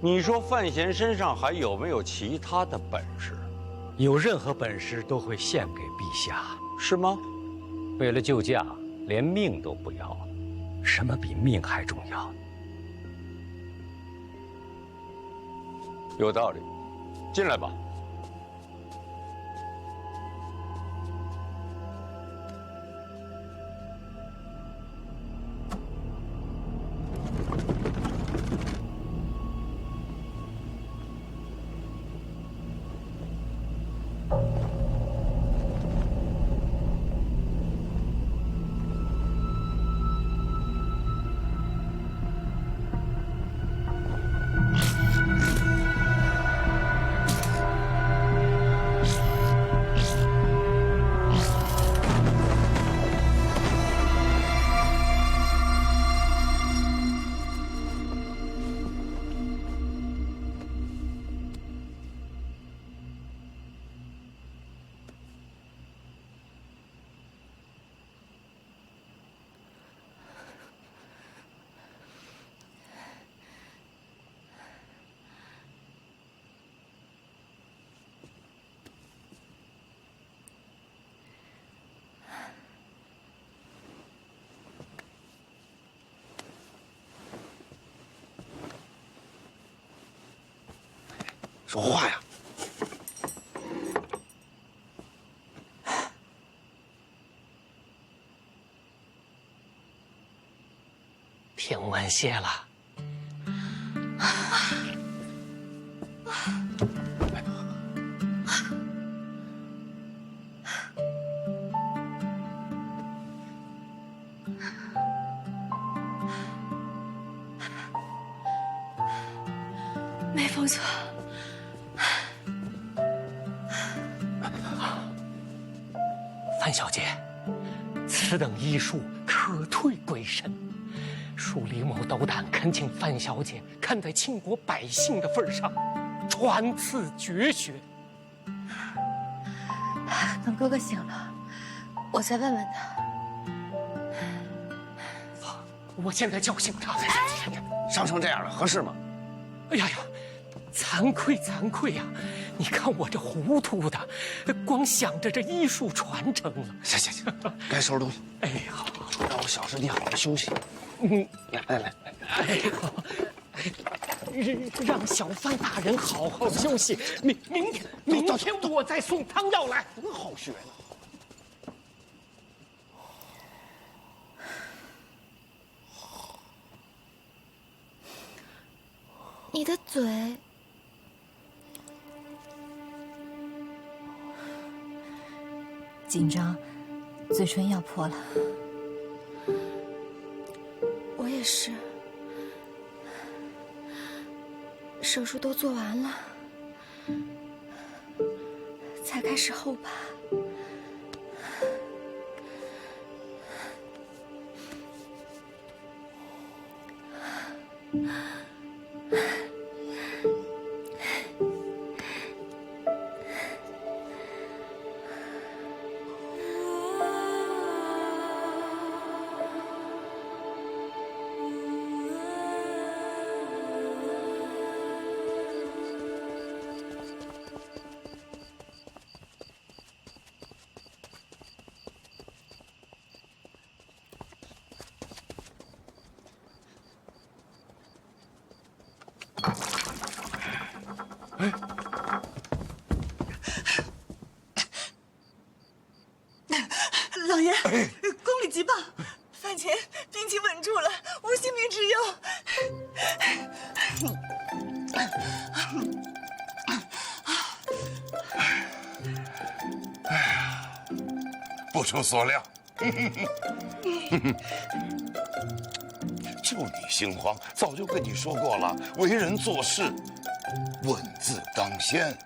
你说范闲身上还有没有其他的本事？有任何本事都会献给陛下，是吗？为了救驾，连命都不要，什么比命还重要？有道理，进来吧。说话呀！平完谢了。没风车。范小姐，此等医术可退鬼神。恕李某斗胆，恳请范小姐看在倾国百姓的份上，传赐绝学。等哥哥醒了，我再问问他。我现在叫醒他。伤成这样了，合适吗？哎呀呀，惭愧惭愧呀！你看我这糊涂的，光想着这医术传承了。行，该收拾东西。哎呀，让我小师弟好好休息。来。哎呀，让小范大人好好休息。明天我再送汤药来。多好学呢。你的嘴紧张，嘴唇要破了。我也是，手术都做完了，才开始后怕。老爷，宫里急报，饭前病情稳住了，无性命之忧。不出所料，就你心慌，早就跟你说过了，为人做事，稳字当先。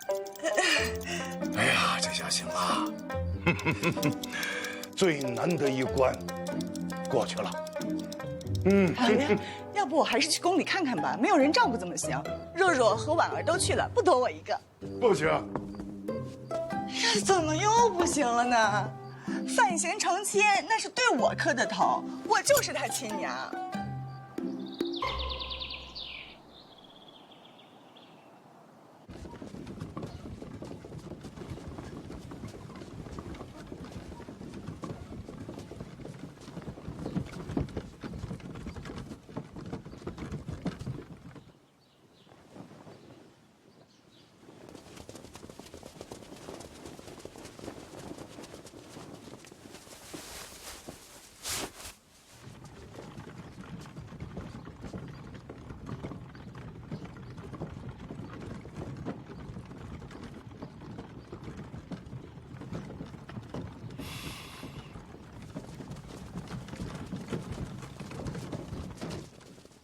哎呀，这下行了，最难的一关过去了。老爷，要不我还是去宫里看看吧，没有人照顾怎么行？若若和婉儿都去了，不多我一个。不行，怎么又不行了呢？范闲成亲，那是对我磕的头，我就是他亲娘。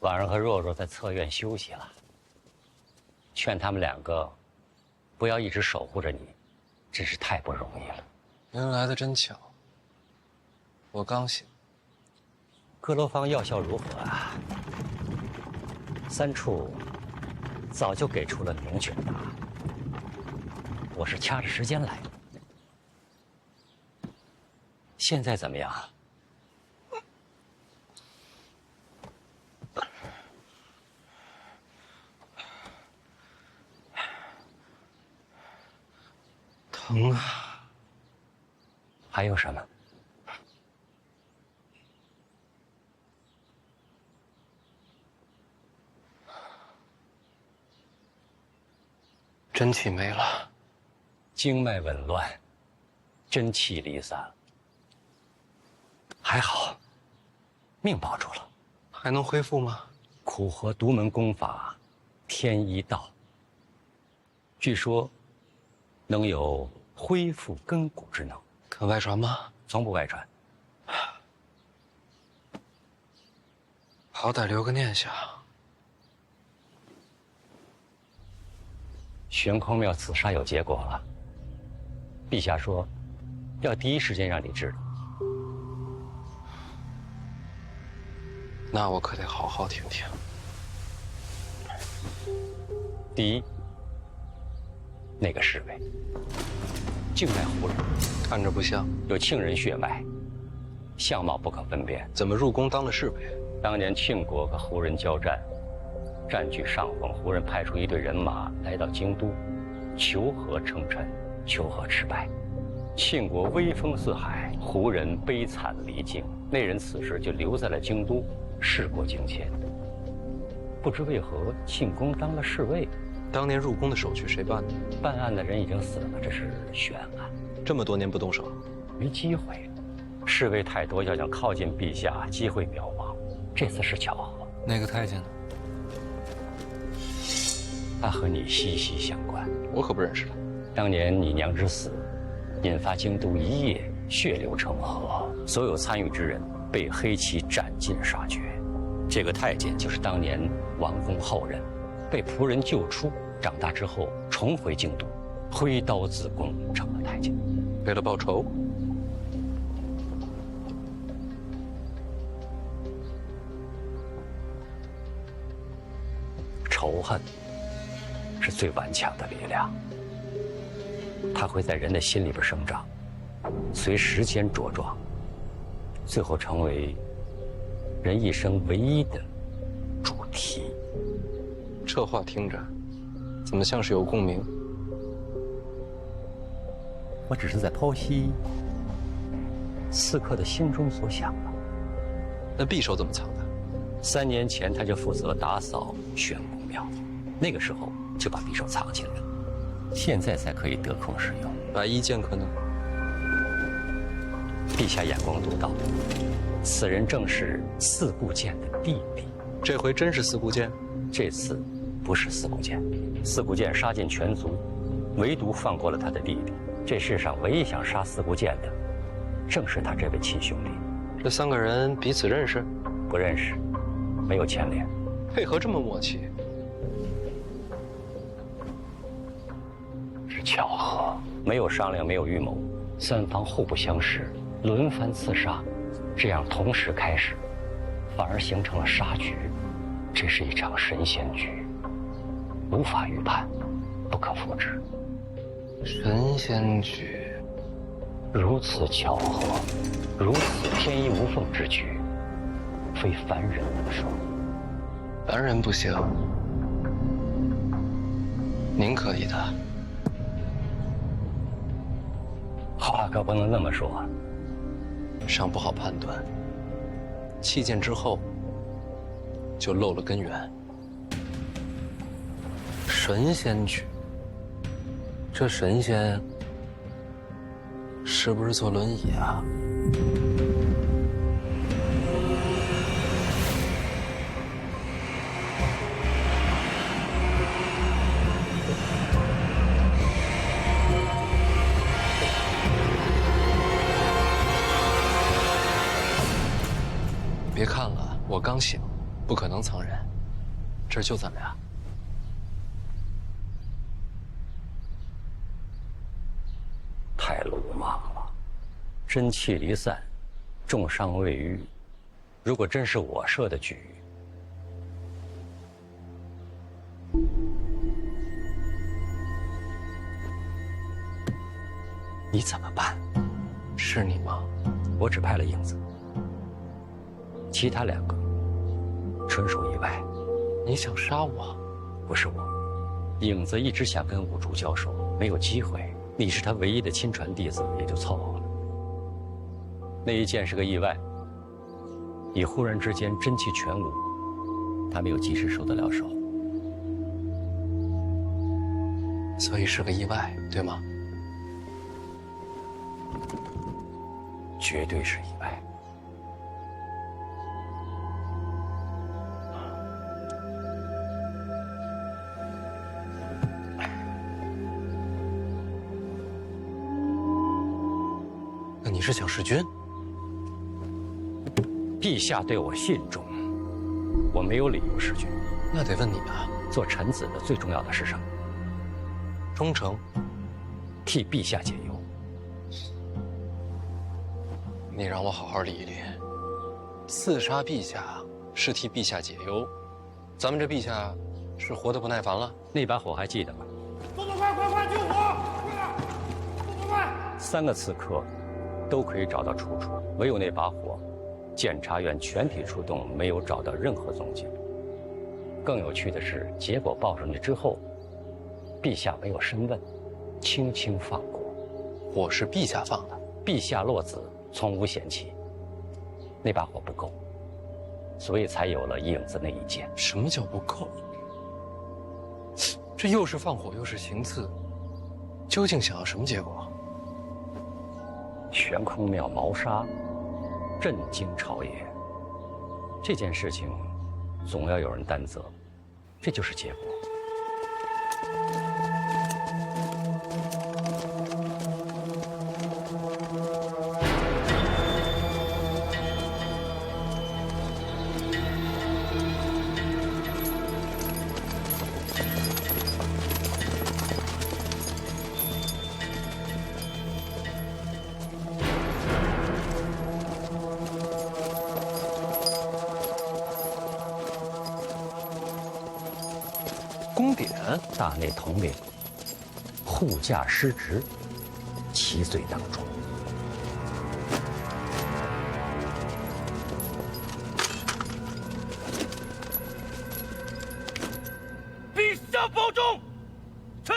婉儿和若若在侧院休息了，劝他们两个不要一直守护着你，真是太不容易了。您来的真巧，我刚醒。各楼方药效如何啊？三处早就给出了明确的答案，我是掐着时间来的。现在怎么样？疼啊！还有什么？真气没了，经脉紊乱，真气离散。还好，命保住了。还能恢复吗？苦荷独门功法，天一道。据说，能有恢复根骨之能。肯外传吗？从不外传。好歹留个念想。玄空庙刺杀有结果了，陛下说，要第一时间让你知道。那我可得好好听听。第一，那个侍卫，静脉胡人，看着不像，有庆人血脉，相貌不可分辨。怎么入宫当了侍卫？当年庆国和胡人交战，占据上风，胡人派出一队人马来到京都，求和称臣，求和失败。庆国威风四海，胡人悲惨离境，那人此时就留在了京都，事过境迁。不知为何，庆公当了侍卫。当年入宫的手续谁办的？办案的人已经死了，这是悬案。这么多年不动手，没机会。侍卫太多，要想靠近陛下，机会渺茫。这次是巧合。那个太监呢？他和你息息相关。我可不认识他。当年你娘之死，引发京都一夜血流成河，所有参与之人被黑旗斩尽杀绝。这个太监就是当年王公后人，被仆人救出，长大之后重回京都，挥刀自宫，成了太监。为了报仇？仇恨是最顽强的力量，它会在人的心里边生长，随时间茁壮，最后成为人一生唯一的主题。这话听着，怎么像是有共鸣？我只是在剖析刺客的心中所想的。那匕首怎么藏的？3年前他就负责打扫玄公庙，那个时候就把匕首藏起来了，现在才可以得空使用。白衣剑客呢？陛下眼光独到，此人正是四顾剑的弟弟。这回真是四顾剑？这次不是四顾剑，四顾剑杀尽全族，唯独放过了他的弟弟。这世上唯一想杀四顾剑的，正是他这位亲兄弟。这3个人彼此认识？不认识，没有牵连。配合这么默契，是巧合，没有商量，没有预谋，3方互不相识，轮番刺杀，这样同时开始，反而形成了杀局。这是一场神仙局，无法预判，不可复制。神仙局，如此巧合，如此天衣无缝之局，非凡人能说。凡人不行，您可以的。话可不能那么说，尚不好判断。弃剑之后，就漏了根源。神仙局，这神仙是不是坐轮椅啊？别看了，我刚醒，不可能藏人，这儿就咱俩。太鲁莽了，真气离散，重伤未愈。如果真是我设的局，你怎么办？是你吗？我只派了影子，其他2个纯属意外。你想杀我？不是我，影子一直想跟五竹交手，没有机会。你是他唯一的亲传弟子，也就凑合了。那一剑是个意外，你忽然之间真气全无，他没有及时收得了手。所以是个意外，对吗？绝对是意外。那你是想弑君？陛下对我信重，我没有理由弑君。那得问你啊，做臣子的最重要的是什么？忠诚，替陛下解忧。你让我好好理一理。刺杀陛下是替陛下解忧，咱们这陛下是活得不耐烦了？那把火还记得吗？动作快，快救火！快点，动作快！3个刺客都可以找到出处，唯有那把火，检察院全体出动，没有找到任何踪迹。更有趣的是，结果报上去之后，陛下没有深问，轻轻放过。火是陛下放的，陛下落子，从无嫌弃。那把火不够，所以才有了影子那一剑。什么叫不够？这又是放火又是行刺，究竟想要什么结果？悬空庙谋杀，震惊朝野。这件事情总要有人担责，这就是结果。宫典，大内统领护驾失职，其罪当诛。陛下保重，臣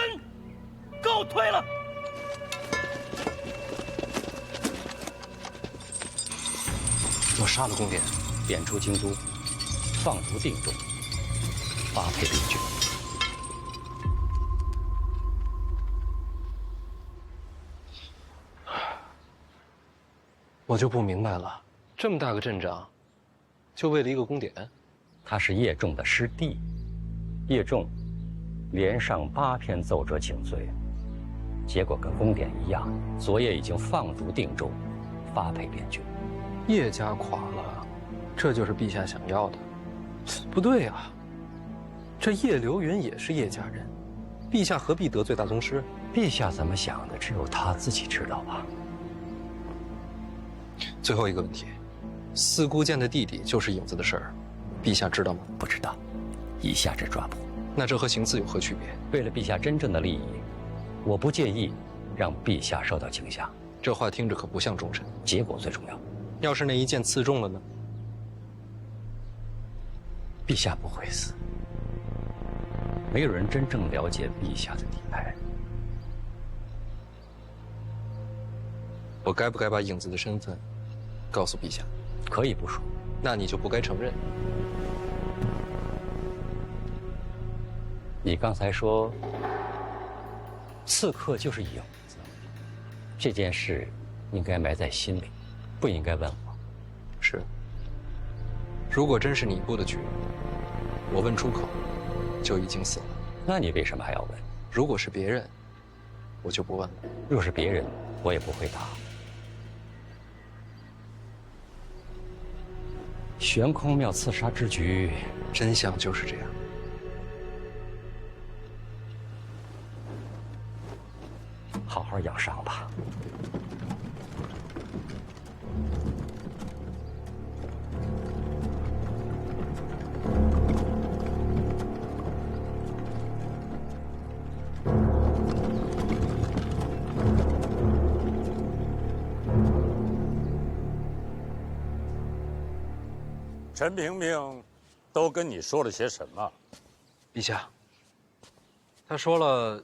告退了。我杀了宫典，贬出京都，放逐定州，发配边郡。我就不明白了，这么大个阵仗，就为了一个宫典？他是叶仲的师弟，叶仲连上8篇奏折请罪，结果跟宫典一样，昨夜已经放逐定州，发配边郡。叶家垮了，这就是陛下想要的？不对啊，这叶流云也是叶家人，陛下何必得罪大宗师？陛下怎么想的，只有他自己知道吧。最后一个问题，四姑见的弟弟就是影子的事儿，陛下知道吗？不知道，以下之抓捕。那这和行刺有何区别？为了陛下真正的利益，我不介意让陛下受到惊吓。这话听着可不像忠臣。结果最重要。要是那一剑刺中了呢？陛下不会死。没有人真正了解陛下的底牌。我该不该把影子的身份告诉陛下？可以不说。那你就不该承认。你刚才说刺客就是影子，这件事应该埋在心里，不应该问我。是。如果真是你布的局，我问出口就已经死了。那你为什么还要问？如果是别人，我就不问了。若是别人，我也不会答。悬空庙刺杀之局，真相就是这样。好好养伤吧。陈萍萍都跟你说了些什么？陛下，他说了